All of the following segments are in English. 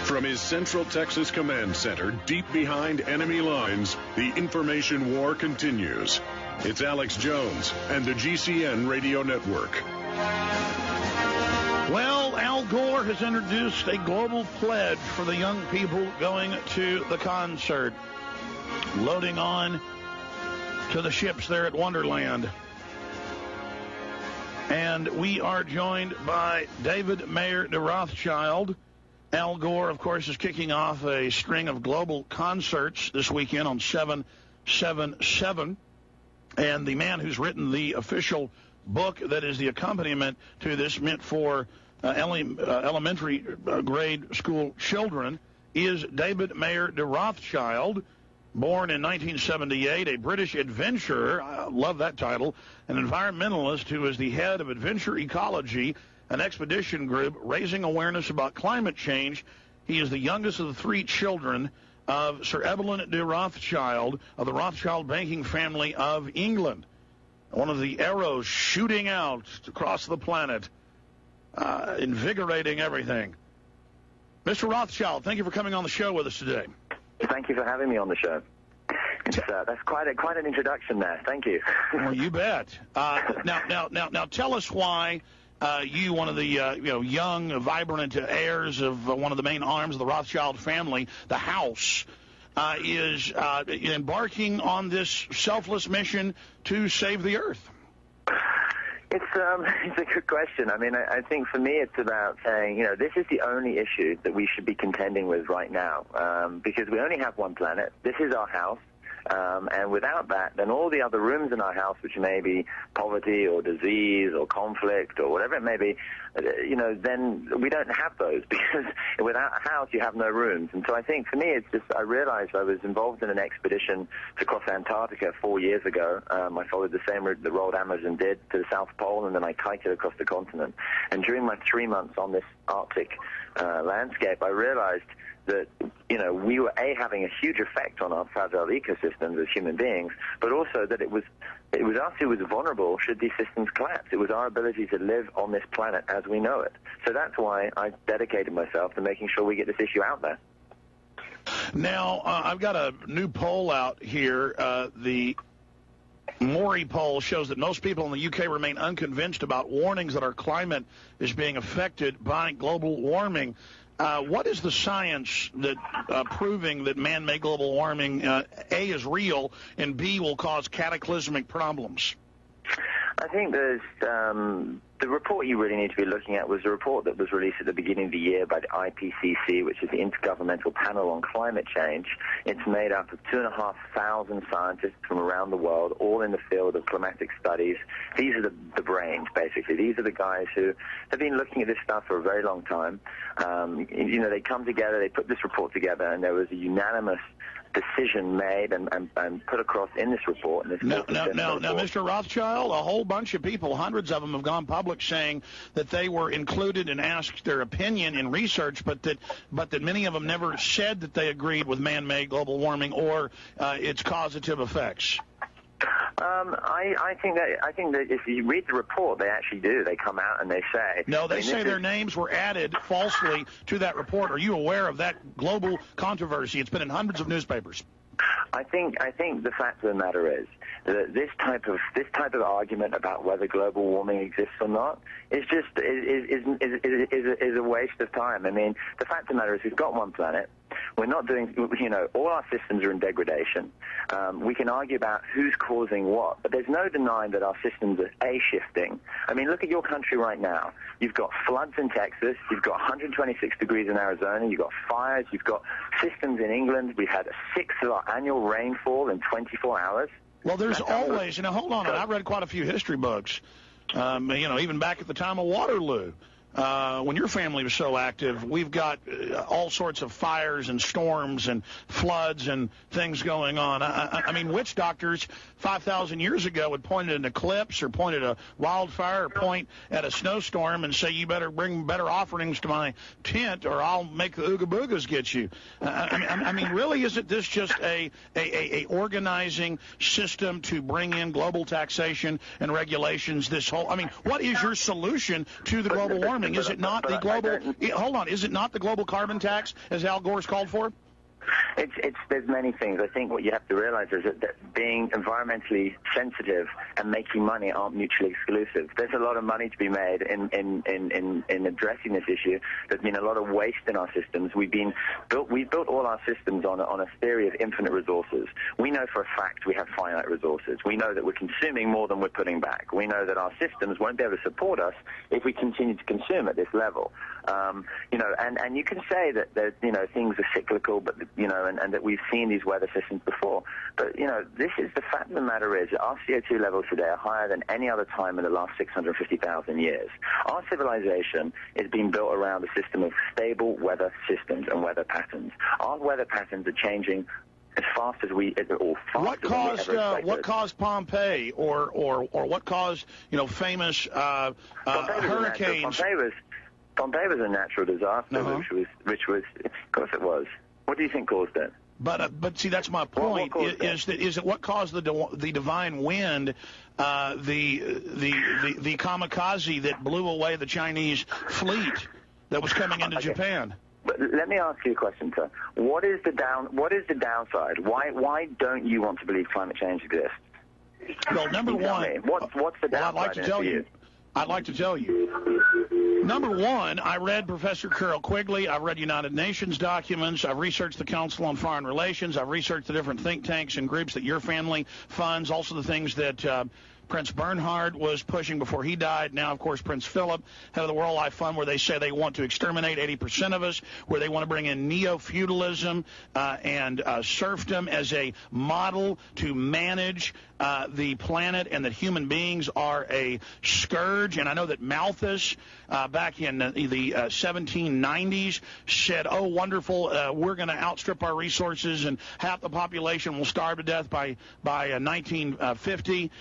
From his Central Texas Command Center, deep behind enemy lines, the information war continues. It's Alex Jones and the GCN Radio Network. Well, Al Gore has introduced a global pledge for the young people going to the concert, loading on to the ships there at Wonderland. And we are joined by Meyer De Rothschild. Al Gore, of course, is kicking off a string of global concerts this weekend on 777. And the man who's written the official book that is the accompaniment to this, meant for elementary grade school children, is Meyer De Rothschild, born in 1978, a British adventurer. I love that title. An environmentalist who is the head of Adventure Ecology, an expedition group raising awareness about climate change. He is the youngest of the three children of Sir Evelyn de Rothschild of the Rothschild banking family of England. One of the arrows shooting out across the planet, invigorating everything. Mr. Rothschild, thank you for coming on the show with us today. Thank you for having me on the show. That's quite an introduction there. Thank you. Well, you bet. Now, tell us why you, one of the young, vibrant heirs of one of the main arms of the Rothschild family, the house, is embarking on this selfless mission to save the earth. It's a good question. I mean, I think for me it's about saying, this is the only issue that we should be contending with right now, because we only have one planet. This is our house. And without that, then all the other rooms in our house, which may be poverty or disease or conflict or whatever it may be, then we don't have those, because without a house, you have no rooms. And so I think for me, it's just, I realized I was involved in an expedition to cross Antarctica 4 years ago. I followed the same route the Royal Amazon did to the South Pole, and then I kited across the continent. And during my 3 months on this Arctic landscape, I realized that, we were, having a huge effect on our fragile ecosystems as human beings, but also that it was us who was vulnerable should these systems collapse. It was our ability to live on this planet as we know it. So that's why I dedicated myself to making sure we get this issue out there. Now, I've got a new poll out here. The Maury poll shows that most people in the UK remain unconvinced about warnings that our climate is being affected by global warming. What is the science that proving that man-made global warming, A, is real, and B, will cause cataclysmic problems? I think there's the report you really need to be looking at was the report that was released at the beginning of the year by the IPCC, which is the Intergovernmental Panel on Climate Change. It's made up of 2,500 scientists from around the world, all in the field of climatic studies. These are the brains, basically. These are the guys who have been looking at this stuff for a very long time. They come together, they put this report together, and there was a unanimous decision made and put across in this report. Now, Mr. Rothschild, a whole bunch of people, hundreds of them, have gone public saying that they were included and asked their opinion in research, but that many of them never said that they agreed with man-made global warming or its causative effects. I think that if you read the report, they actually do. They come out and they say... No, they say their names were added falsely to that report. Are you aware of that global controversy? It's been in hundreds of newspapers. I think the fact of the matter is that this type of argument about whether global warming exists or not is just is a waste of time. I mean, the fact of the matter is we've got one planet. We're not doing, all our systems are in degradation. We can argue about who's causing what, but there's no denying that our systems are shifting. I mean, look at your country right now. You've got floods in Texas. You've got 126 degrees in Arizona. You've got fires. You've got systems in England. We've had a sixth of our annual rainfall in 24 hours. Well, there's always, hold on, I've read quite a few history books, even back at the time of Waterloo. When your family was so active, we've got all sorts of fires and storms and floods and things going on. I mean, witch doctors 5,000 years ago would point at an eclipse or point at a wildfire or point at a snowstorm and say, you better bring better offerings to my tent or I'll make the Ooga Boogas get you. I mean, really, isn't this just a organizing system to bring in global taxation and regulations? What is your solution to the global warming warming. Is it not the global? Hold on. Is it not the global carbon tax, as Al Gore's called for? There's many things. I think what you have to realize is that being environmentally sensitive and making money aren't mutually exclusive. There's a lot of money to be made in addressing this issue. There's been a lot of waste in our systems. We've built all our systems on a theory of infinite resources. We know for a fact we have finite resources. We know that we're consuming more than we're putting back. We know that our systems won't be able to support us if we continue to consume at this level. And you can say that things are cyclical, but and that we've seen these weather systems before. But, this is the fact of the matter is that our CO2 levels today are higher than any other time in the last 650,000 years. Our civilization is being built around a system of stable weather systems and weather patterns. Our weather patterns are changing as fast as we, or faster what caused Pompeii, or what caused, famous hurricanes? Pompeii was a natural disaster, which was, of course it was. What do you think caused it? But see, that's my point. Is that what caused the divine wind, the kamikaze that blew away the Chinese fleet that was coming into Japan? But let me ask you a question, sir. What is the downside? Why don't you want to believe climate change exists? Well, number one, what's the downside? I'd like to tell you. Number one, I read Professor Carol Quigley. I've read United Nations documents. I've researched the Council on Foreign Relations. I've researched the different think tanks and groups that your family funds, also the things that Prince Bernhard was pushing before he died. Now, of course, Prince Philip, head of the World Life Fund, where they say they want to exterminate 80% of us, where they want to bring in neo-feudalism and serfdom as a model to manage the planet, and that human beings are a scourge. And I know that Malthus, back in the 1790s, said, oh, wonderful, we're going to outstrip our resources and half the population will starve to death by 1950.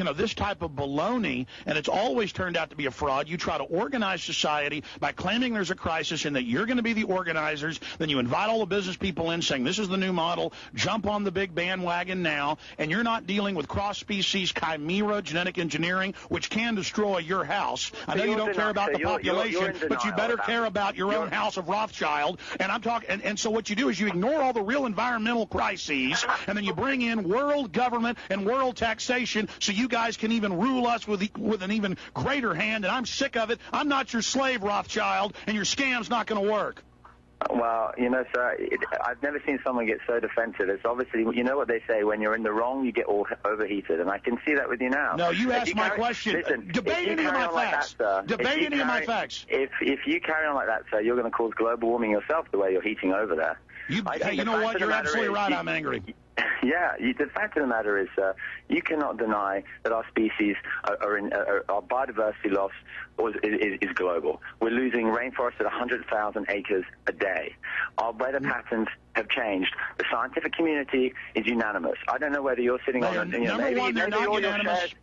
This type of baloney, and it's always turned out to be a fraud. You try to organize society by claiming there's a crisis and that you're going to be the organizers. Then you invite all the business people in saying this is the new model. Jump on the big bandwagon now, and you're not dealing with cross-species chimera genetic engineering, which can destroy your house. I know you don't care about the population, but you better care about your own house of Rothschild. And I'm talking, and so what you do is you ignore all the real environmental crises, and then you bring in world government and world taxation so you guys can even rule us with an even greater hand. And I'm sick of it. I'm not your slave, Rothschild, and your scam's not going to work. Well, sir, I've never seen someone get so defensive. It's obviously, you know what they say, when you're in the wrong, you get all overheated, and I can see that with you now. No, you asked my question. Listen, debate any of my facts. Debate any of my facts. If you carry on like that, sir, you're going to cause global warming yourself the way you're heating over there. You know what? You're absolutely right. I'm angry. Yeah, the fact of the matter is, you cannot deny that our species our biodiversity loss is global. We're losing rainforests at 100,000 acres a day. Our weather patterns have changed. The scientific community is unanimous. I don't know whether you're sitting on they're not unanimous.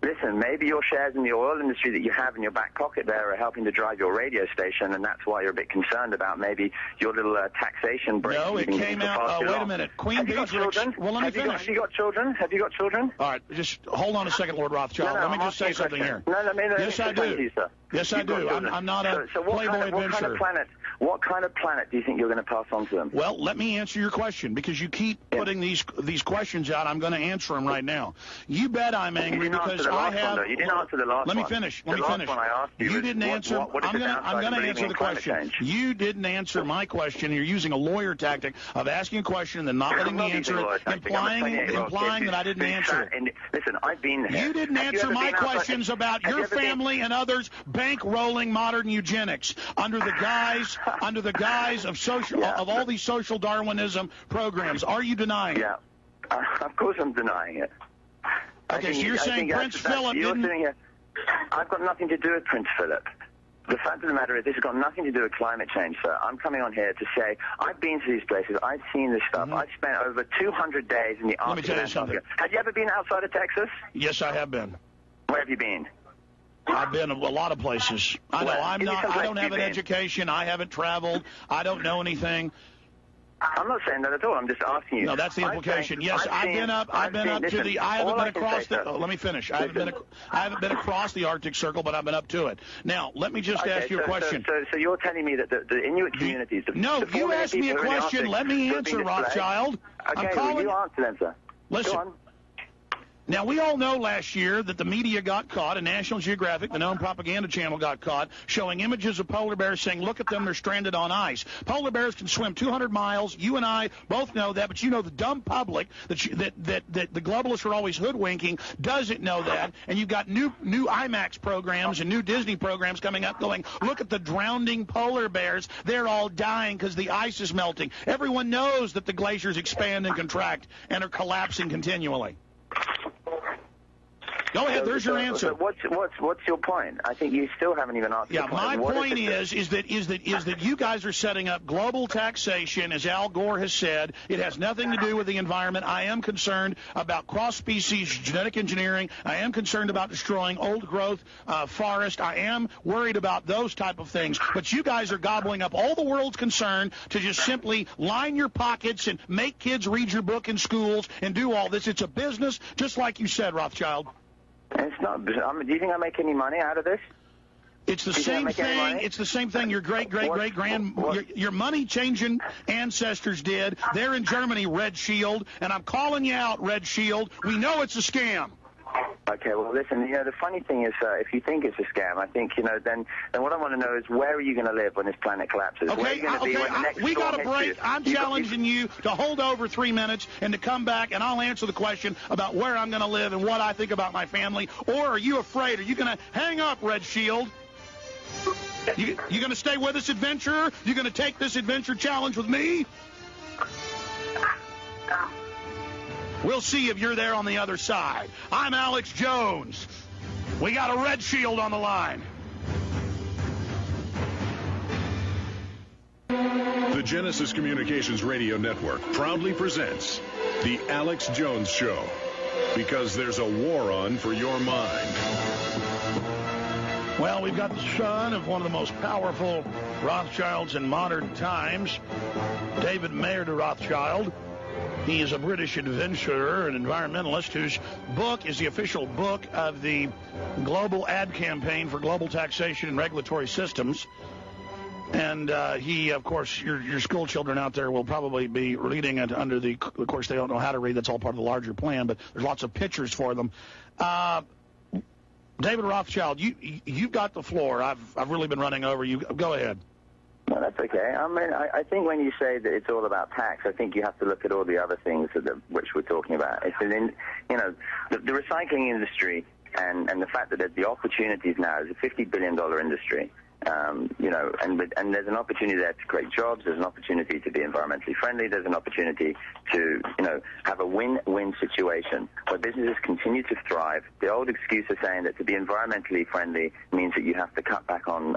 Listen, maybe your shares in the oil industry that you have in your back pocket there are helping to drive your radio station, and that's why you're a bit concerned about maybe your little taxation break. No, it came out. Wait a minute. Queen Beatrix. Well, let me finish. Have you got children? Have you got children? All right, just hold on a second, Lord Rothschild. Let me just say something here. Yes, I do. Yes, I do. I'm not a Playboy adventurer. What kind of planet do you think you're going to pass on to them? Well, let me answer your question, because you keep putting these questions out. I'm going to answer them right now. You bet I'm angry because I have. You didn't answer the last one. Let me finish. You didn't answer. I'm going to answer the question. You didn't answer my question. You're using a lawyer tactic of asking a question and then not letting me answer it, implying that I didn't answer it. Listen, I've been here. You didn't answer my questions about your family and others bankrolling modern eugenics under the guise of all these social Darwinism programs. Are you denying it? Yeah, of course I'm denying it. Okay, so you're saying Prince Philip didn't... I've got nothing to do with Prince Philip. The fact of the matter is, this has got nothing to do with climate change, sir. I'm coming on here to say I've been to these places. I've seen this stuff. I've spent over 200 days in the Arctic. Let me tell you something. Have you ever been outside of Texas? Yes, I have been. Where have you been? I've been a lot of places. I know I don't have an education. I haven't traveled. I don't know anything. I'm not saying that at all. I'm just asking you. No, that's the implication. Yes, I've been up to the. I haven't been across the. Let me finish. I haven't been across the Arctic Circle, but I've been up to it. Now, let me just ask you a question. So you're telling me that the Inuit communities. No, you asked me a question. Let me answer, Rothschild. Okay, well, you answer then, sir. Listen. Go on. Now, we all know last year that the media got caught, and National Geographic, the known propaganda channel, got caught, showing images of polar bears saying, look at them, they're stranded on ice. Polar bears can swim 200 miles. You and I both know that, but you know the dumb public that the globalists are always hoodwinking doesn't know that, and you've got new IMAX programs and new Disney programs coming up going, look at the drowning polar bears. They're all dying because the ice is melting. Everyone knows that the glaciers expand and contract and are collapsing continually. Go ahead. There's your answer. So what's your point? I think you still haven't even answered. Yeah, my point is that you guys are setting up global taxation, as Al Gore has said. It has nothing to do with the environment. I am concerned about cross-species genetic engineering. I am concerned about destroying old-growth forest. I am worried about those type of things. But you guys are gobbling up all the world's concern to just simply line your pockets and make kids read your book in schools and do all this. It's a business, just like you said, Rothschild. It's not. Do you think I make any money out of this? It's the same thing. It's the same thing your your money-changing ancestors did. They're in Germany, Red Shield, and I'm calling you out, Red Shield. We know it's a scam. Okay, well, listen, the funny thing is, if you think it's a scam, I think, then what I want to know is where are you going to live when this planet collapses? Okay, we got a break. I'm challenging you to hold over 3 minutes and to come back, and I'll answer the question about where I'm going to live and what I think about my family. Or are you afraid? Are you going to hang up, Red Shield? You going to stay with us, adventurer? You going to take this adventure challenge with me? We'll see if you're there on the other side. I'm Alex Jones. We got a Red Shield on the line. The Genesis Communications Radio Network proudly presents The Alex Jones Show, because there's a war on for your mind. Well, we've got the son of one of the most powerful Rothschilds in modern times, David Meyer De Rothschild. He is a British adventurer and environmentalist whose book is the official book of the global ad campaign for global taxation and regulatory systems. And he, of course, your school children out there will probably be reading it under the, of course, they don't know how to read. That's all part of the larger plan, but there's lots of pictures for them. David Rothschild, you've got the floor. I've really been running over you. Go ahead. No, that's okay. I mean, I think when you say that it's all about tax, I think you have to look at all the other things which we're talking about. It's the recycling industry and the fact that there's the opportunities now is a $50 billion industry. And there's an opportunity there to create jobs. There's an opportunity to be environmentally friendly. There's an opportunity to, have a win-win situation where businesses continue to thrive. The old excuse of saying that to be environmentally friendly means that you have to cut back on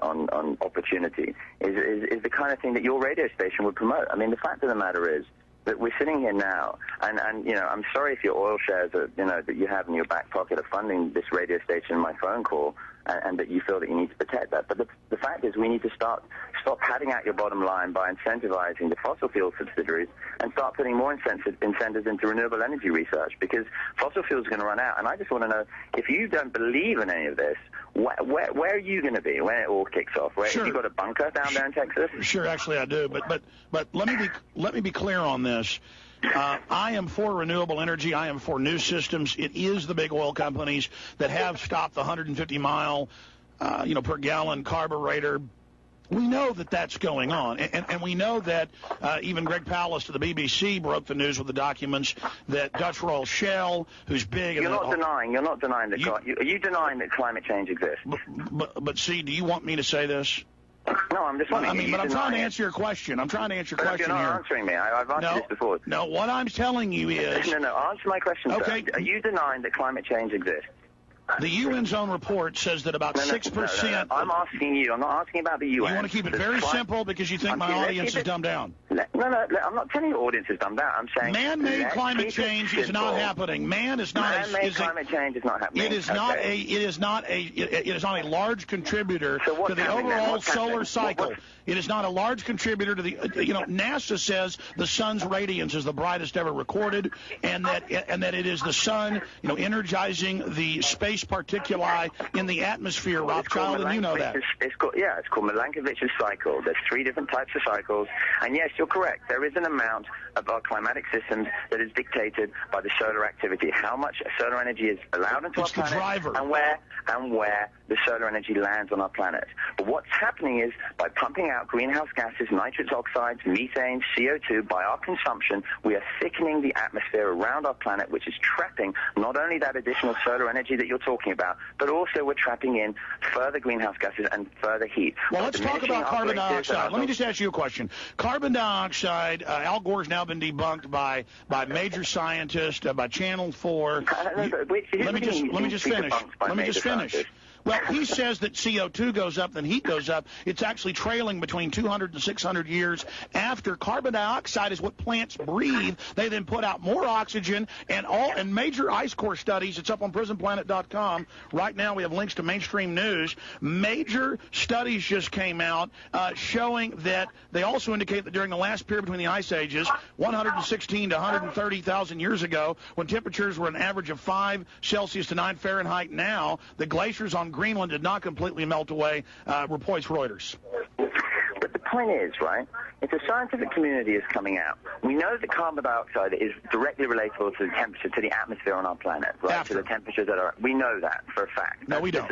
opportunity is the kind of thing that your radio station would promote. I mean, the fact of the matter is that we're sitting here now, and I'm sorry if your oil shares that you have in your back pocket are funding this radio station and my phone call, and that you feel that you need to protect that. But the fact is we need to stop padding out your bottom line by incentivizing the fossil fuel subsidiaries and start putting more incentives into renewable energy research, because fossil fuels are going to run out. And I just want to know, if you don't believe in any of this, where are you going to be when it all kicks off? Sure. Have you got a bunker down there in Texas? Sure, actually I do. But let me be clear on this. I am for renewable energy. I am for new systems. It is the big oil companies that have stopped the 150-mile, per gallon carburetor. We know that that's going on, and we know that even Greg Palast of the BBC broke the news with the documents that Dutch Royal Shell, who's big. You're not denying that. Are you denying that climate change exists? But see, do you want me to say this? No, I'm just wondering. But I'm trying to answer your question. I'm trying to answer your question here. You're not answering me. I've answered this before. No, what I'm telling you is... No, answer my question, okay. Sir. Are you denying that climate change exists? The UN's own report says that about 6%. No. I'm asking you. I'm not asking about the UN. You want to keep it very simple because you think my audience is dumbed down. No. I'm not telling your audience is dumbed down. I'm saying man-made climate change is not happening. Man-made climate change is not happening. It is not a large contributor to the overall solar cycle. It is not a large contributor to the. NASA says the sun's radiance is the brightest ever recorded, and that it is the sun, energizing the space particuli in the atmosphere, Rothschild, and you know that. It's called Milankovich's cycle. There's 3 different types of cycles, and yes, you're correct. There is an amount of our climatic systems that is dictated by the solar activity. How much solar energy is allowed into our planet, and where the solar energy lands on our planet. But what's happening is, by pumping out greenhouse gases, nitrous oxides, methane, CO2, by our consumption, we are thickening the atmosphere around our planet, which is trapping not only that additional solar energy that you're talking about, but also we're trapping in further greenhouse gases and further heat. Well, let's talk about carbon dioxide. Let me just ask you a question. Carbon dioxide, Al Gore's now been debunked by major scientists, by Channel 4. Let me just finish. Well, he says that CO2 goes up, then heat goes up. It's actually trailing between 200 and 600 years after. Carbon dioxide is what plants breathe. They then put out more oxygen, and major ice core studies, it's up on prisonplanet.com. Right now we have links to mainstream news. Major studies just came out showing that they also indicate that during the last period between the ice ages, 116 to 130,000 years ago, when temperatures were an average of 5 Celsius to 9 Fahrenheit now, the glaciers on Greenland did not completely melt away, reports Reuters. But the point is, right, if the scientific community is coming out, we know that carbon dioxide is directly relatable to the temperature, to the atmosphere on our planet, right? To the temperatures that are, we know that for a fact. No, we don't.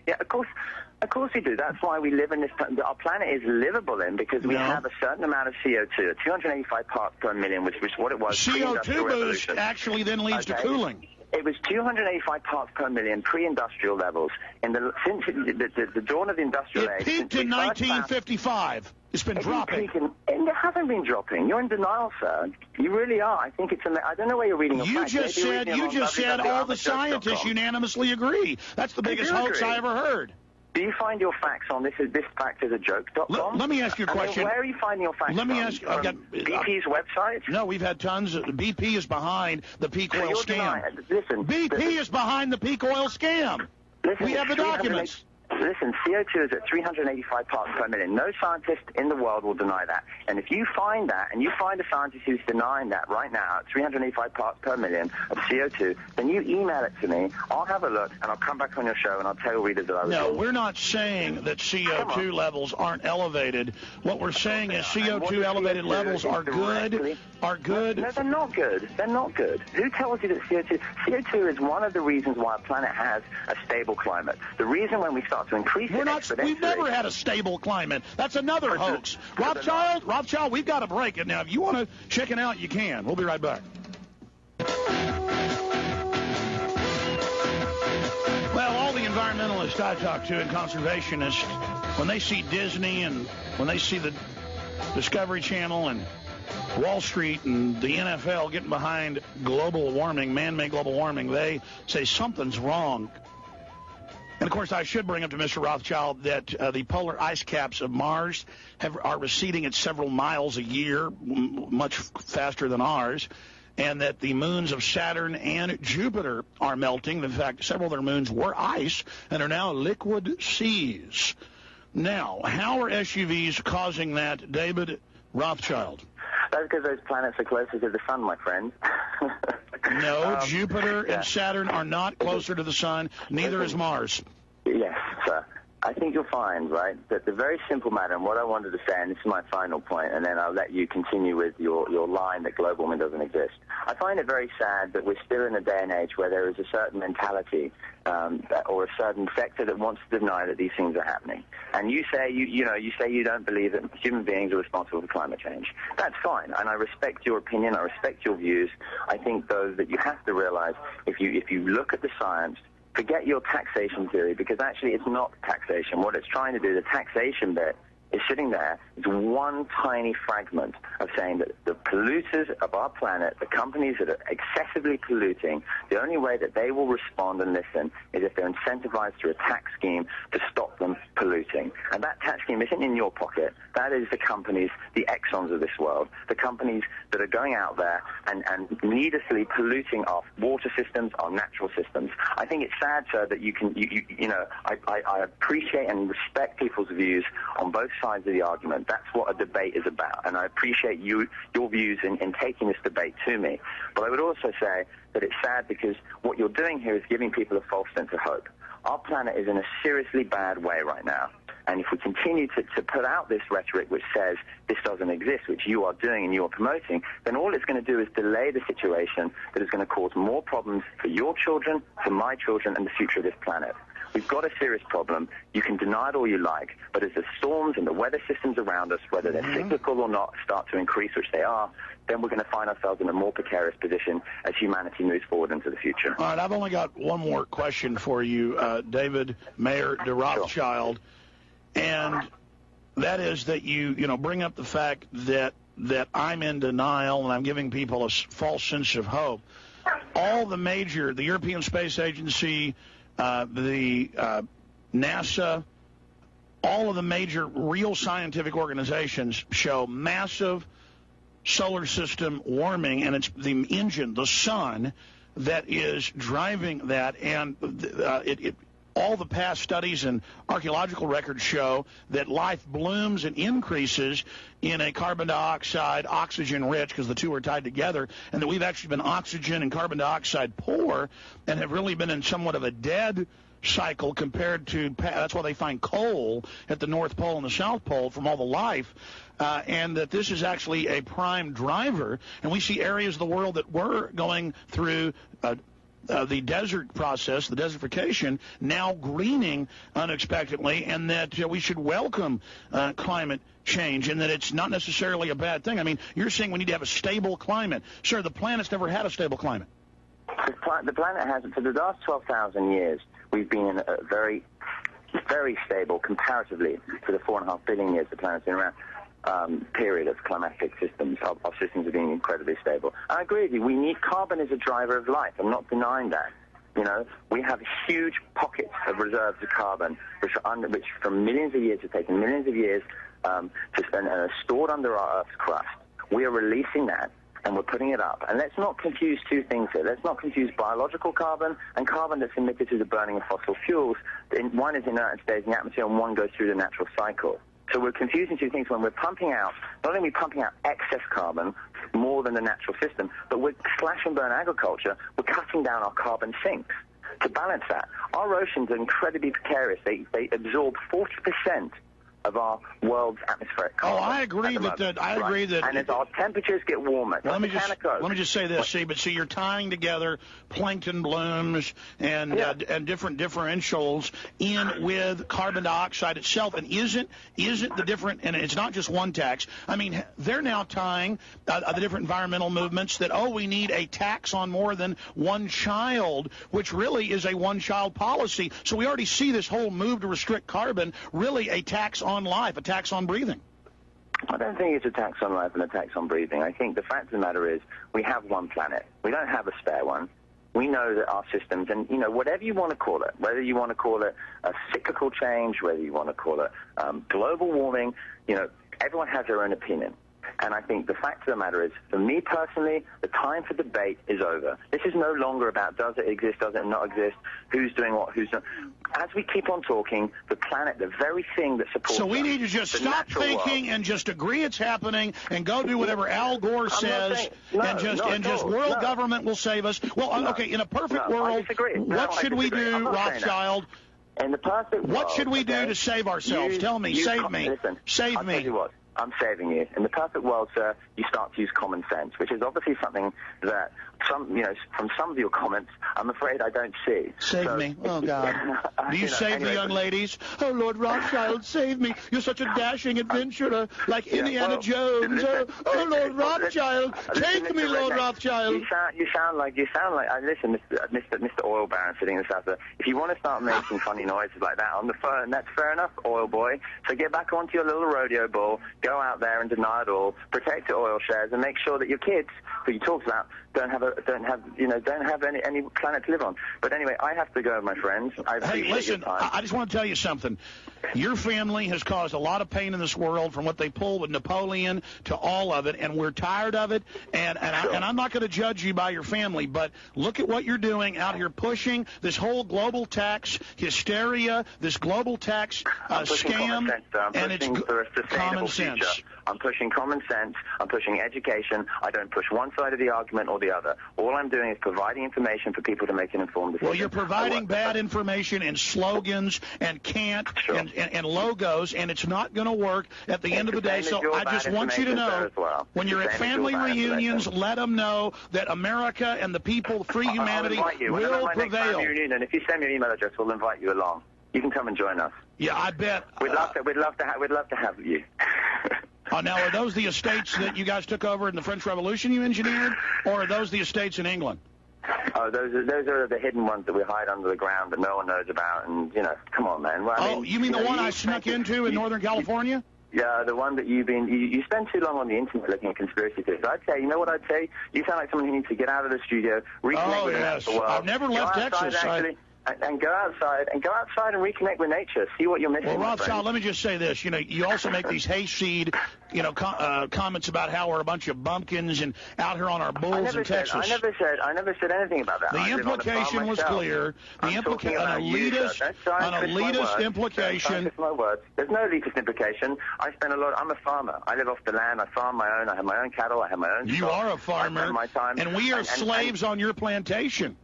Yeah, of course we do. That's why we live in this, our planet is livable in, because we have a certain amount of CO2, 285 parts per million, which was what it was. CO2 boost actually then leads to cooling. It was 285 parts per million pre-industrial levels. Since the dawn of the industrial age. It peaked in 1955. It's been dropping. It hasn't been dropping. You're in denial, sir. You really are. I think it's. I don't know where you're reading. You just said all the scientists unanimously agree. That's the biggest hoax I ever heard. Do you find your facts on this fact is a joke.com? Let me ask you a question. Where are you finding your facts Let me ask you. BP's website? No, we've had tons. BP is behind the peak oil scam. Listen, BP is behind the peak oil scam. We have the documents. Listen, CO2 is at 385 parts per million. No scientist in the world will deny that. And if you find that, and you find a scientist who's denying that right now, at 385 parts per million of CO2, then you email it to me. I'll have a look, and I'll come back on your show, and I'll tell readers that I was wrong. No, we're not saying that CO2 levels aren't elevated. What we're saying is CO2 elevated levels are good. No, they're not good. They're not good. Who tells you that CO2 is one of the reasons why our planet has a stable climate. The reason when we start to increase we've never had a stable climate. That's another hoax. Rothschild, we've got to break it now. If you want to chicken out, you can. We'll be right back. Well, all the environmentalists I talk to and conservationists, when they see Disney and when they see the Discovery Channel and Wall Street and the NFL getting behind global warming, man-made global warming, they say something's wrong. And, of course, I should bring up to Mr. Rothschild that the polar ice caps of Mars are receding at several miles a year, much faster than ours, and that the moons of Saturn and Jupiter are melting. In fact, several of their moons were ice and are now liquid seas. Now, how are SUVs causing that, David Rothschild? That's because those planets are closer to the sun, my friend. No, Jupiter and Saturn are not closer to the sun. Neither is Mars. Yes, sir. I think you'll find, right, that the very simple matter, and what I wanted to say, and this is my final point, and then I'll let you continue with your line that global warming doesn't exist. I find it very sad that we're still in a day and age where there is a certain mentality or a certain sector that wants to deny that these things are happening. And you say you don't believe that human beings are responsible for climate change. That's fine, and I respect your opinion. I respect your views. I think, though, that you have to realize if you look at the science, forget your taxation theory, because actually it's not taxation. What it's trying to do, the taxation bit, is sitting there. It's one tiny fragment of saying that the polluters of our planet, the companies that are excessively polluting, the only way that they will respond and listen is if they're incentivized through a tax scheme to stop them polluting. And that tax scheme isn't in your pocket. That is the companies, the Exxons of this world, the companies that are going out there and needlessly polluting our water systems, our natural systems. I think it's sad, sir, that I appreciate and respect people's views on both sides of the argument. That's what a debate is about, and I appreciate your views in taking this debate to me. But I would also say that it's sad because what you're doing here is giving people a false sense of hope. Our planet is in a seriously bad way right now, and if we continue to put out this rhetoric which says this doesn't exist, which you are doing and you are promoting, then all it's going to do is delay the situation that is going to cause more problems for your children, for my children, and the future of this planet. We've got a serious problem. You can deny it all you like, but as the storms and the weather systems around us, whether they're cyclical or not, start to increase, which they are, then we're going to find ourselves in a more precarious position as humanity moves forward into the future. All right, I've only got one more question for you, David Meyer De Rothschild, and that is that you bring up the fact that I'm in denial and I'm giving people a false sense of hope. All the European Space Agency, the NASA, all of the major real scientific organizations show massive solar system warming, and it's the engine, the sun, that is driving that. And all the past studies and archaeological records show that life blooms and increases in a carbon dioxide oxygen rich, because the two are tied together, and that we've actually been oxygen and carbon dioxide poor and have really been in somewhat of a dead cycle compared to, that's why they find coal at the North Pole and the South Pole from all the life, and that this is actually a prime driver. And we see areas of the world that were going through the desert process, the desertification, now greening unexpectedly, and that we should welcome climate change, and that it's not necessarily a bad thing. I mean, you're saying we need to have a stable climate. Sir, the planet's never had a stable climate. The planet hasn't. For the last 12,000 years, we've been in a very, very stable, comparatively to the 4.5 billion years the planet's been around, period of climatic systems. Our systems are being incredibly stable. I agree with you. We need carbon as a driver of life. I'm not denying that. We have huge pockets of reserves of carbon, which from millions of years have taken millions of years to spend and are stored under our Earth's crust. We are releasing that, and we're putting it up. And let's not confuse two things here. Let's not confuse biological carbon and carbon that's emitted through the burning of fossil fuels. One is inert and stays in the atmosphere, and one goes through the natural cycle. So we're confusing two things when we're pumping out, not only are we pumping out excess carbon, more than the natural system, but with slash and burn agriculture, we're cutting down our carbon sinks to balance that. Our oceans are incredibly precarious. They absorb 40% of our world's atmospheric carbon. Oh, I agree that. And as our temperatures get warmer, let me just say this. See, you're tying together plankton blooms and different differentials in with carbon dioxide itself, and isn't the different? And it's not just one tax. I mean, they're now tying the different environmental movements that we need a tax on more than one child, which really is a one-child policy. So we already see this whole move to restrict carbon really a tax on life, a tax on breathing. I don't think it's a tax on life and a tax on breathing. I think the fact of the matter is we have one planet. We don't have a spare one. We know that our systems, and whatever you want to call it, whether you want to call it a cyclical change, whether you want to call it global warming, everyone has their own opinion. And I think the fact of the matter is, for me personally, the time for debate is over. This is no longer about does it exist, does it not exist, who's doing what, who's not. As we keep on talking, the planet, the very thing that supports So we need to just stop thinking and just agree it's happening and go do whatever Al Gore says, and world government will save us. Well, okay, in a perfect world, what should we do, Rothschild? In the perfect world, what should we do to save ourselves? Tell me, save me. Listen, save me. I'm saving you. In the perfect world, sir, you start to use common sense, which is obviously something that from some of your comments, I'm afraid I don't see. Save me. Oh, God. Do you save the young ladies? Oh, Lord Rothschild, save me. You're such a dashing adventurer, like Indiana Jones. Oh, Lord Rothschild, take me, Lord Rothschild. You sound like. Listen, Mr. Oil Baron sitting in the south there. If you want to start making funny noises like that on the phone, that's fair enough, oil boy. So get back onto your little rodeo bull, go out there and deny it all, protect your oil shares, and make sure that your kids, who you talked about, don't have any planet to live on. But anyway, I have to go, my friends. Hey, listen, I just want to tell you something. Your family has caused a lot of pain in this world, from what they pulled with Napoleon to all of it, and we're tired of it. And I'm not going to judge you by your family, but look at what you're doing out here, pushing this whole global tax hysteria, this global tax scam, and it's common sense. I'm pushing common sense. I'm pushing education. I don't push one side of the argument or the other. All I'm doing is providing information for people to make an informed decision. Well, you're providing bad information and slogans and cant and logos, and it's not going to work at the end of the day. So I just want you to know, when you're at family reunions, let them know that America and the people, free humanity, will prevail. And if you send me an email address, we'll invite you along. You can come and join us. Yeah, I bet. We'd love to have you. Now, are those the estates that you guys took over in the French Revolution you engineered, or are those the estates in England? Oh, those are the hidden ones that we hide under the ground that no one knows about, and, come on, man. Well, you mean the one I snuck into in Northern California? Yeah, the one that you spend too long on the internet looking at conspiracy theories. I'd say, you know what I'd say? You sound like someone who needs to get out of the studio, reconnect with the natural world. I've never left Texas. And go outside and reconnect with nature. See what you're missing. Well, Rothschild, let me just say this. You also make these hayseed, comments about how we're a bunch of bumpkins and out here on our bulls in Texas. I never said anything about that. The implication was clear. An elitist implication. My words. There's no elitist implication. I'm a farmer. I live off the land. I farm my own. I have my own cattle. I have my own. You are a farmer. And we are slaves on your plantation.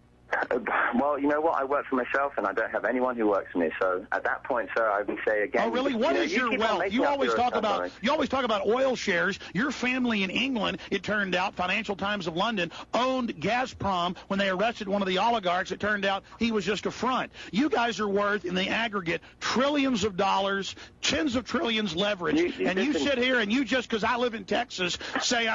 Well, you know what? I work for myself, and I don't have anyone who works for me. So at that point, sir, I would say again. Oh, really? What is your wealth? You always talk about oil shares. Your family in England, it turned out, Financial Times of London owned Gazprom when they arrested one of the oligarchs. It turned out he was just a front. You guys are worth, in the aggregate, trillions of dollars, tens of trillions leverage, and you sit here and you just because I live in Texas say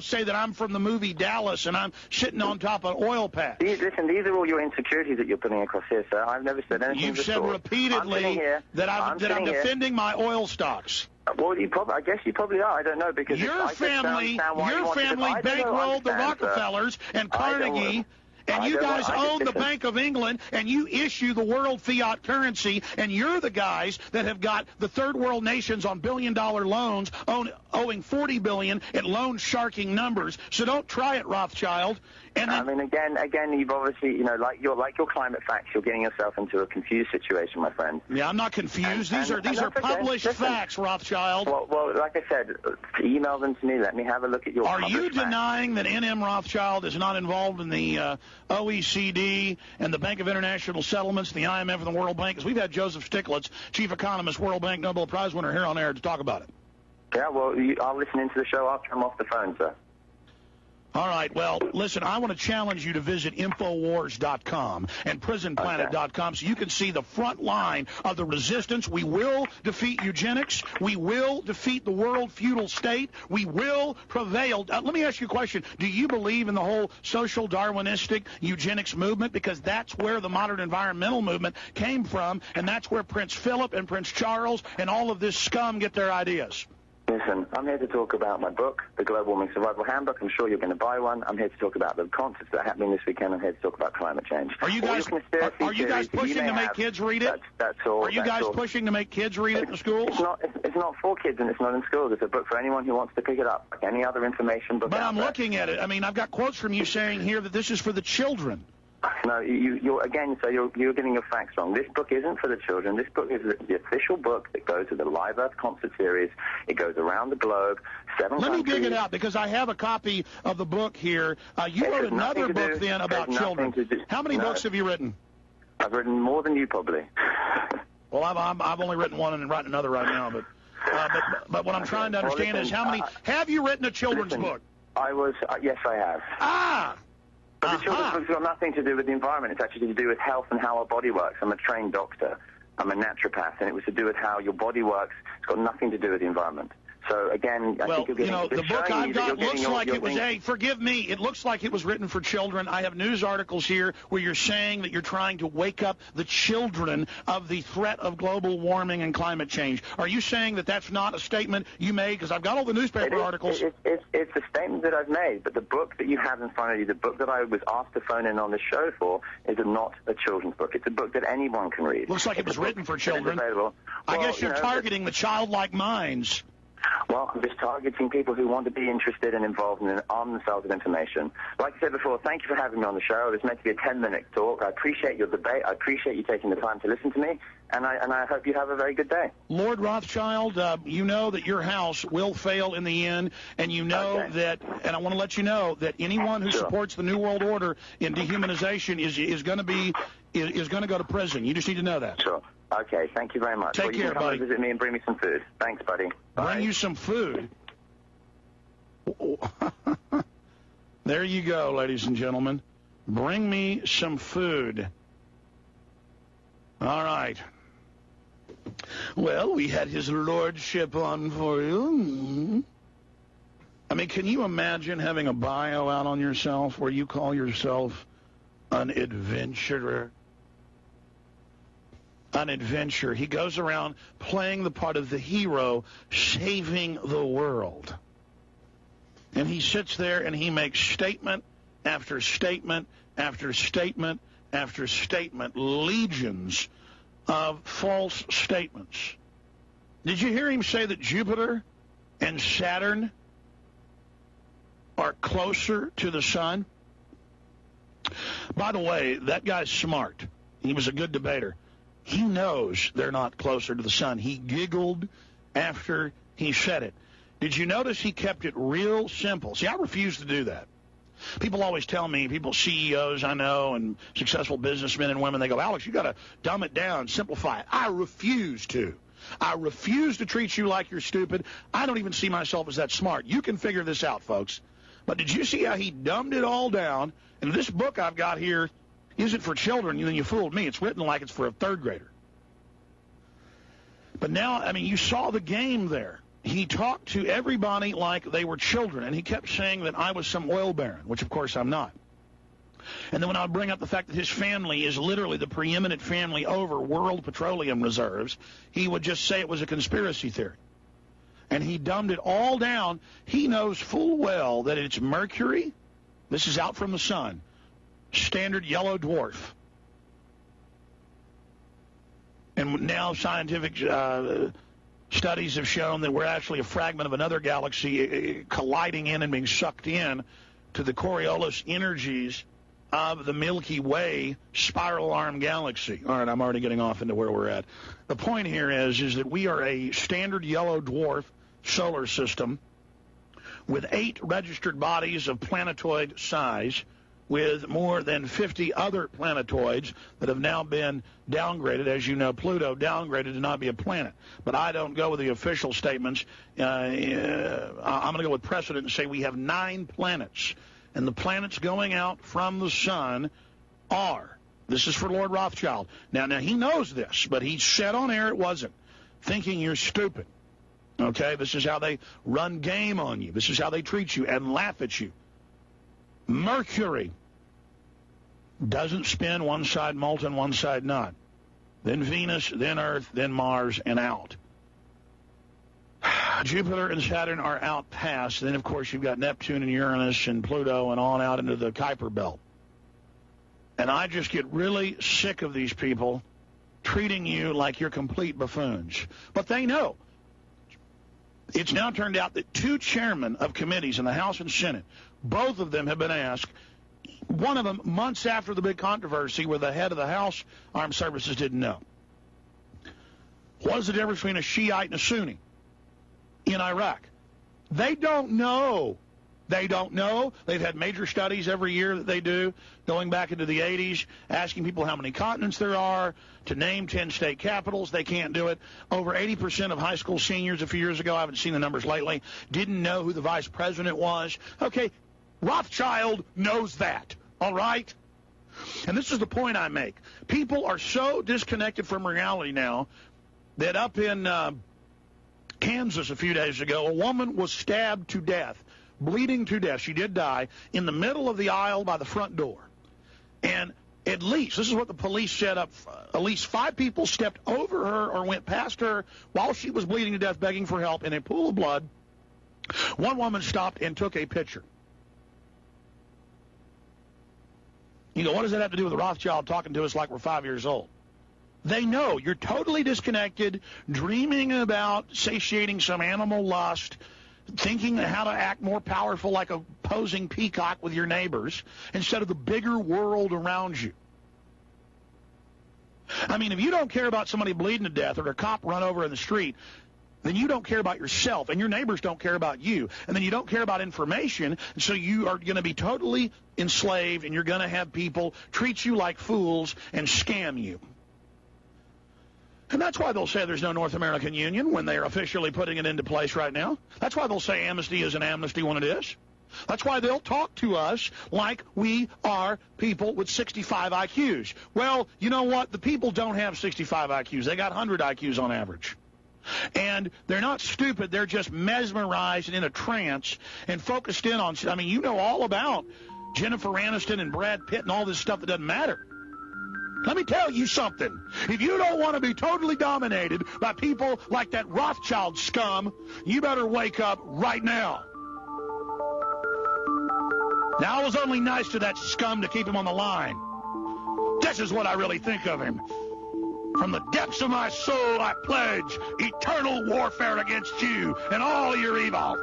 say that I'm from the movie Dallas and I'm sitting on top of an oil patch. Listen, these are all your insecurities that you're putting across here, sir. I've never said anything. You've said repeatedly that I'm defending my oil stocks. Well, I guess you probably are. I don't know because your family bankrolled the Rockefellers and Carnegie. And you guys own the Bank of England, and you issue the world fiat currency, and you're the guys that have got the third world nations on billion-dollar loans owing $40 billion at loan-sharking numbers. So don't try it, Rothschild. And then, I mean, again, you've obviously, like your climate facts, you're getting yourself into a confused situation, my friend. Yeah, I'm not confused. These are published facts, Rothschild. Well, like I said, email them to me. Let me have a look at your. Are you denying facts. that N.M. Rothschild is not involved in the OECD and the Bank of International Settlements, the IMF, and the World Bank? Because we've had Joseph Stiglitz, chief economist, World Bank Nobel Prize winner, here on air to talk about it. Yeah, well, I'll listen into the show after I'm off the phone, sir. All right. Well, listen, I want to challenge you to visit Infowars.com and PrisonPlanet.com so you can see the front line of the resistance. We will defeat eugenics. We will defeat the world feudal state. We will prevail. Let me ask you a question. Do you believe in the whole social Darwinistic eugenics movement? Because that's where the modern environmental movement came from, and that's where Prince Philip and Prince Charles and all of this scum get their ideas. Listen, I'm here to talk about my book, The Global Warming Survival Handbook. I'm sure you're going to buy one. I'm here to talk about the concerts that are happening this weekend. I'm here to talk about climate change. Are you guys pushing to make kids read it? That's all. Are you guys pushing to make kids read it in schools? It's not for kids, and it's not in schools. It's a book for anyone who wants to pick it up, like any other information book. But I'm looking at it. I mean, I've got quotes from you saying here that this is for the children. No, you're getting your facts wrong. This book isn't for the children. This book is the official book that goes to the Live Earth concert series. It goes around the globe. Let me dig it out because I have a copy of the book here. You wrote another book then about children. How many books have you written? I've written more than you probably. Well, I've only written one and writing another right now, but. But what I'm trying to understand is how many... Have you written a children's book? Yes, I have. Ah! But the children's book's got nothing to do with the environment. It's actually to do with health and how our body works. I'm a trained doctor. I'm a naturopath, and it was to do with how your body works. It's got nothing to do with the environment. So, again, I think you're getting... Well, the book I've got looks like it was forgive me, it looks like it was written for children. I have news articles here where you're saying that you're trying to wake up the children of the threat of global warming and climate change. Are you saying that that's not a statement you made? Because I've got all the newspaper articles. It's a statement that I've made, but the book that you have in front of you, the book that I was asked to phone in on the show for, is not a children's book. It's a book that anyone can read. Looks like it was written for children. I guess you're targeting the childlike minds. Well, I'm just targeting people who want to be interested and involved and arm themselves with information. Like I said before, thank you for having me on the show. It was meant to be a 10-minute talk. I appreciate your debate. I appreciate you taking the time to listen to me, and I hope you have a very good day. Lord Rothschild, you know that your house will fail in the end, and you know that, and I want to let you know that anyone who supports the New World Order in dehumanization is going to go to prison. You just need to know that. Sure. Okay, thank you very much. Take care, buddy. Come visit me and bring me some food. Thanks, buddy. Bye. Bring you some food. There you go, ladies and gentlemen. Bring me some food. All right. Well, we had his lordship on for you. I mean, can you imagine having a bio out on yourself where you call yourself an adventurer? An adventure. He goes around playing the part of the hero, saving the world. And he sits there and he makes statement after statement after statement after statement, legions of false statements. Did you hear him say that Jupiter and Saturn are closer to the sun? By the way, that guy's smart. He was a good debater. He knows they're not closer to the sun. He giggled after he said it. Did you notice he kept it real simple? See, I refuse to do that. People always tell me, people, CEOs I know, and successful businessmen and women, they go, Alex, you got to dumb it down, simplify it. I refuse to. I refuse to treat you like you're stupid. I don't even see myself as that smart. You can figure this out, folks. But did you see how he dumbed it all down? And this book I've got here isn't for children, then you fooled me. It's written like it's for a third grader. But now, I mean, you saw the game there. He talked to everybody like they were children, and he kept saying that I was some oil baron, which, of course, I'm not. And then when I would bring up the fact that his family is literally the preeminent family over world petroleum reserves, he would just say it was a conspiracy theory. And he dumbed it all down. He knows full well that it's Mercury. This is out from the sun. Standard yellow dwarf. And now scientific studies have shown that we're actually a fragment of another galaxy colliding in and being sucked in to the Coriolis energies of the Milky Way spiral arm galaxy. All right, I'm already getting off into where we're at. The point here is that we are a standard yellow dwarf solar system with 8 registered bodies of planetoid size, with more than 50 other planetoids that have now been downgraded. As you know, Pluto downgraded to not be a planet. But I don't go with the official statements. I'm going to go with precedent and say we have 9 planets. And the planets going out from the sun are, this is for Lord Rothschild. Now he knows this, but he said on air it wasn't, thinking you're stupid. Okay, this is how they run game on you. This is how they treat you and laugh at you. Mercury doesn't spin one side molten, one side not. Then Venus, then Earth, then Mars, and out. Jupiter and Saturn are out past. Then, of course, you've got Neptune and Uranus and Pluto and on out into the Kuiper Belt. And I just get really sick of these people treating you like you're complete buffoons. But they know. It's now turned out that 2 chairmen of committees in the House and Senate, both of them have been asked, one of them months after the big controversy where the head of the House Armed Services didn't know. What is the difference between a Shiite and a Sunni in Iraq? They don't know. They don't know. They've had major studies every year that they do, going back into the 80s, asking people how many continents there are, to name 10 state capitals. They can't do it. Over 80% of high school seniors a few years ago, I haven't seen the numbers lately, didn't know who the vice president was. Okay, Rothschild knows that, all right? And this is the point I make. People are so disconnected from reality now that up in Kansas a few days ago, a woman was stabbed to death, bleeding to death. She did die in the middle of the aisle by the front door. And at least, this is what the police set up, at least 5 people stepped over her or went past her while she was bleeding to death, begging for help in a pool of blood. One woman stopped and took a picture. You go, what does that have to do with Rothschild talking to us like we're 5 years old? They know you're totally disconnected, dreaming about satiating some animal lust, thinking how to act more powerful like a posing peacock with your neighbors instead of the bigger world around you. I mean, if you don't care about somebody bleeding to death or a cop run over in the street, then you don't care about yourself, and your neighbors don't care about you, and then you don't care about information, and so you are going to be totally enslaved, and you're going to have people treat you like fools and scam you. And that's why they'll say there's no North American Union when they're officially putting it into place right now. That's why they'll say amnesty is an amnesty when it is. That's why they'll talk to us like we are people with 65 IQs. Well, you know what? The people don't have 65 IQs. They got 100 IQs on average. And they're not stupid. They're just mesmerized and in a trance and focused in on, I mean, you know all about Jennifer Aniston and Brad Pitt and all this stuff that doesn't matter. Let me tell you something. If you don't want to be totally dominated by people like that Rothschild scum, you better wake up right now. Now, I was only nice to that scum to keep him on the line. This is what I really think of him. From the depths of my soul, I pledge eternal warfare against you and all your evil.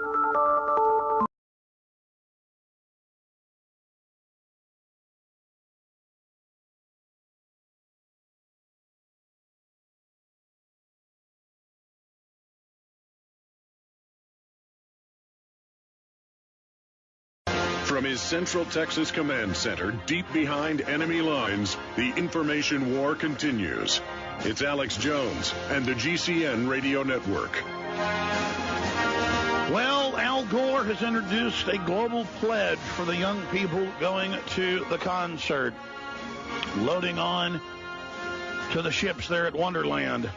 From his Central Texas Command Center, deep behind enemy lines, the information war continues. It's Alex Jones and the GCN Radio Network. Well, Al Gore has introduced a global pledge for the young people going to the concert, loading on to the ships there at Wonderland.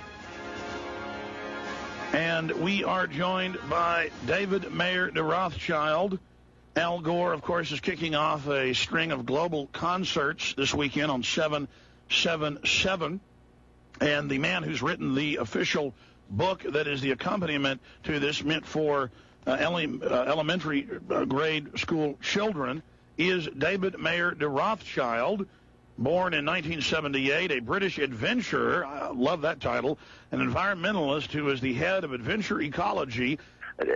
And we are joined by Meyer De Rothschild. Al Gore, of course, is kicking off a string of global concerts this weekend on 7/7/7. And the man who's written the official book that is the accompaniment to this, meant for elementary grade school children, is Meyer De Rothschild, born in 1978, a British adventurer. I love that title. An environmentalist who is the head of Adventure Ecology.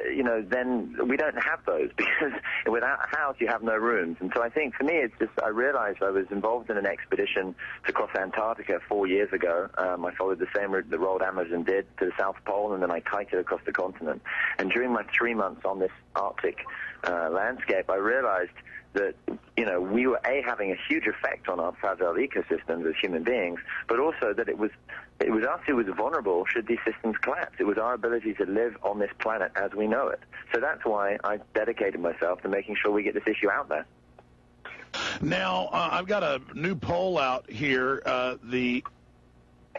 You know, then we don't have those, because without a house you have no rooms. And so I think for me it's just, I realized I was involved in an expedition to cross Antarctica 4 years ago. I followed the same route the Roald Amazon did to the South Pole, and then I kited across the continent. And during my 3 months on this Arctic landscape, I realized that, you know, we were having a huge effect on our fragile ecosystems as human beings, but also that it was us who was vulnerable should these systems collapse. It was our ability to live on this planet as we know it. So that's why I dedicated myself to making sure we get this issue out there. Now, I've got a new poll out here. The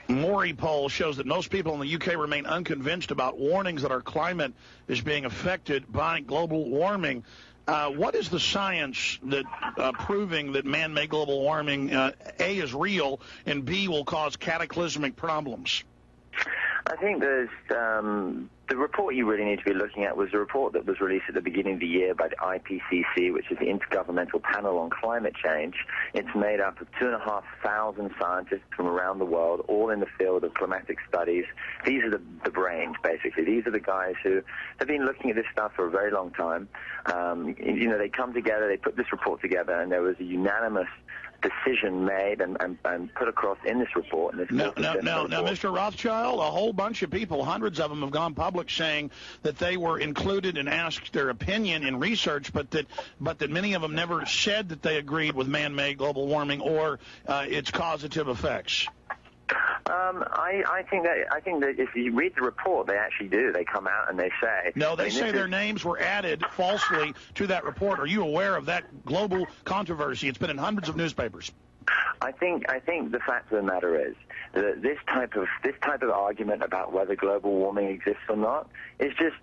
Maury poll shows that most people in the UK remain unconvinced about warnings that our climate is being affected by global warming. What is the science that proving that man-made global warming, A, is real, and B, will cause cataclysmic problems? I think there's the report you really need to be looking at was the report that was released at the beginning of the year by the IPCC, which is the Intergovernmental Panel on Climate Change. It's made up of 2,500 scientists from around the world, all in the field of climatic studies. These are the brains, basically. These are the guys who have been looking at this stuff for a very long time. You know, they come together, they put this report together, and there was a unanimous decision made and put across in this report. In this now, Mr. Rothschild, a whole bunch of people, hundreds of them, have gone public saying that they were included and asked their opinion in research, but that many of them never said that they agreed with man-made global warming or its causative effects. I think that if you read the report, they actually do. They come out and they say... No, they say their names were added falsely to that report. Are you aware of that global controversy? It's been in hundreds of newspapers. I think the fact of the matter is that this type of argument about whether global warming exists or not is just...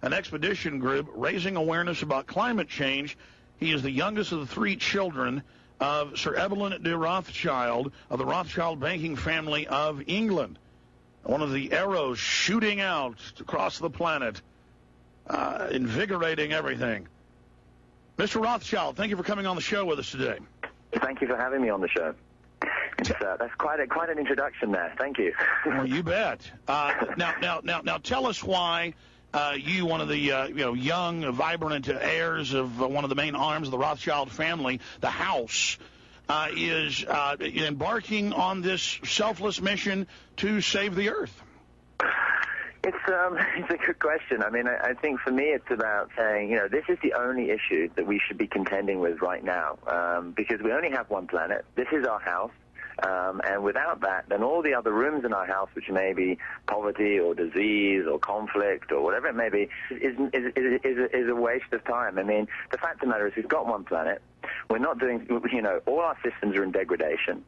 An expedition group raising awareness about climate change. He is the youngest of the 3 children of Sir Evelyn de Rothschild of the Rothschild banking family of England. One of the arrows shooting out across the planet, invigorating everything. Mr. Rothschild, thank you for coming on the show with us today. Thank you for having me on the show. That's quite an introduction there. Thank you. Well, you bet. Now, tell us why you, one of the young, vibrant heirs of one of the main arms of the Rothschild family, the house, is embarking on this selfless mission to save the Earth. It's a good question. I mean, I think for me it's about saying, this is the only issue that we should be contending with right now, because we only have one planet. This is our house. And without that, then all the other rooms in our house, which may be poverty or disease or conflict or whatever it may be, is a waste of time. I mean, the fact of the matter is we've got one planet. We're not doing, all our systems are in degradation.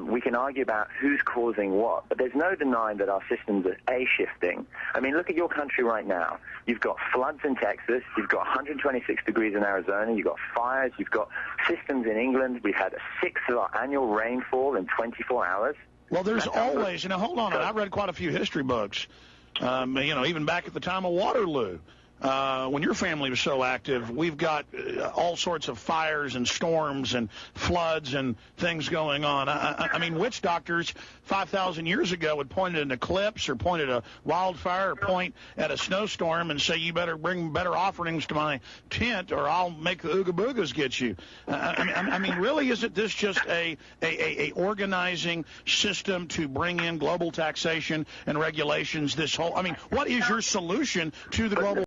We can argue about who's causing what, but there's no denying that our systems are shifting. I mean, look at your country right now. You've got floods in Texas. You've got 126 degrees in Arizona. You've got fires. You've got systems in England. We had 1/6 of our annual rainfall in 24 hours. Well, there's always, hold on. I've read quite a few history books, even back at the time of Waterloo. When your family was so active, we've got all sorts of fires and storms and floods and things going on. I mean, witch doctors 5,000 years ago would point at an eclipse or point at a wildfire or point at a snowstorm and say, you better bring better offerings to my tent or I'll make the Ooga Boogas get you. I mean, really, isn't this just a organizing system to bring in global taxation and regulations? What is your solution to the global